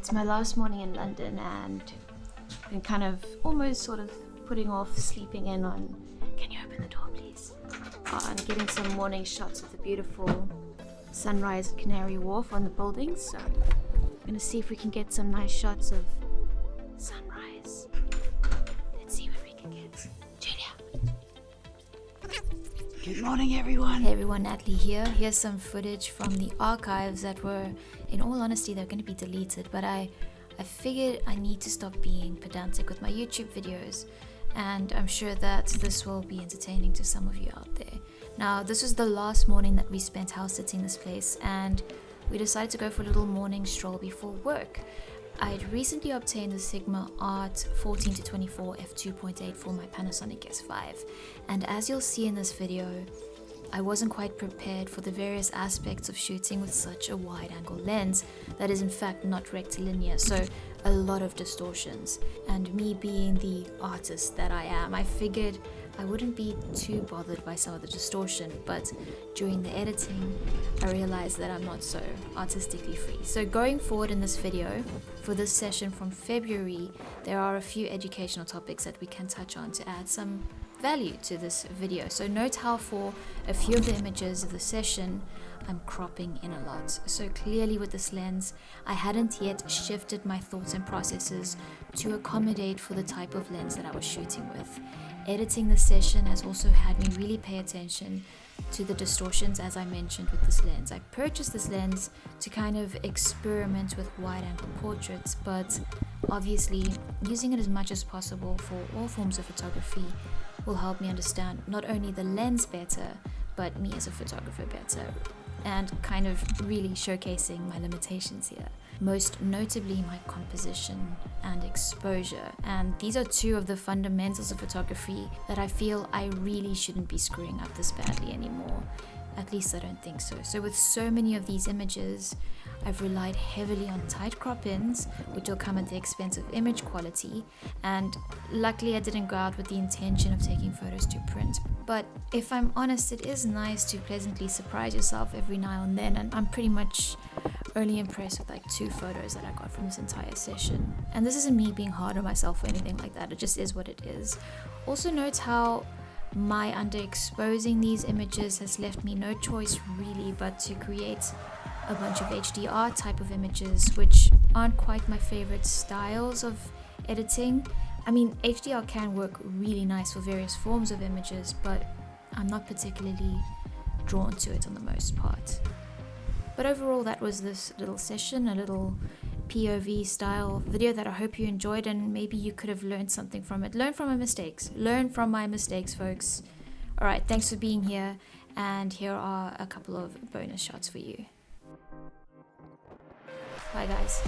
It's my last morning in London and been kind of almost sort of putting off sleeping in on, can you open the door please? And getting some morning shots of the beautiful sunrise at Canary Wharf on the buildings. So I'm gonna see if we can get some nice shots of sunrise. Let's see what we can get. Julia. Good morning, everyone. Hey everyone, Natalie here. Here's some footage from the archives that were, in all honesty, they're going to be deleted, but I figured I need to stop being pedantic with my YouTube videos, and I'm sure that this will be entertaining to some of you out there. Now, this was the last morning that we spent house sitting this place, and we decided to go for a little morning stroll before work. I'd recently obtained the Sigma Art 14-24 f2.8 for my Panasonic S5, and as you'll see in this video, I wasn't quite prepared for the various aspects of shooting with such a wide-angle lens that is in fact not rectilinear, so a lot of distortions. And me being the artist that I am, I figured I wouldn't be too bothered by some of the distortion, but during the editing, I realized that I'm not so artistically free. So going forward in this video, for this session from February, there are a few educational topics that we can touch on to add some value to this video. So note how for a few of the images of the session, I'm cropping in a lot. So clearly with this lens, I hadn't yet shifted my thoughts and processes to accommodate for the type of lens that I was shooting with. Editing the session has also had me really pay attention to the distortions, as I mentioned with this lens. I purchased this lens to kind of experiment with wide-angle portraits, but obviously using it as much as possible for all forms of photography will help me understand not only the lens better, but me as a photographer better, and kind of really showcasing my limitations here. Most notably my composition and exposure, and these are two of the fundamentals of photography that I feel I really shouldn't be screwing up this badly anymore. At least I don't think so. So with so many of these images, I've relied heavily on tight crop ins, which will come at the expense of image quality, and luckily I didn't go out with the intention of taking photos to print. But if I'm honest, it is nice to pleasantly surprise yourself every now and then, and I'm pretty much only impressed with like 2 photos that I got from this entire session. And this isn't me being hard on myself or anything like that, it just is what it is. Also note how my underexposing these images has left me no choice really but to create a bunch of HDR type of images, which aren't quite my favorite styles of editing. I mean, HDR can work really nice for various forms of images, but I'm not particularly drawn to it on the most part. But overall, that was this little session, a little POV style video that I hope you enjoyed, and maybe you could have learned something from it. Learn from my mistakes. Learn from my mistakes, folks. Alright, thanks for being here, and here are a couple of bonus shots for you. Bye guys.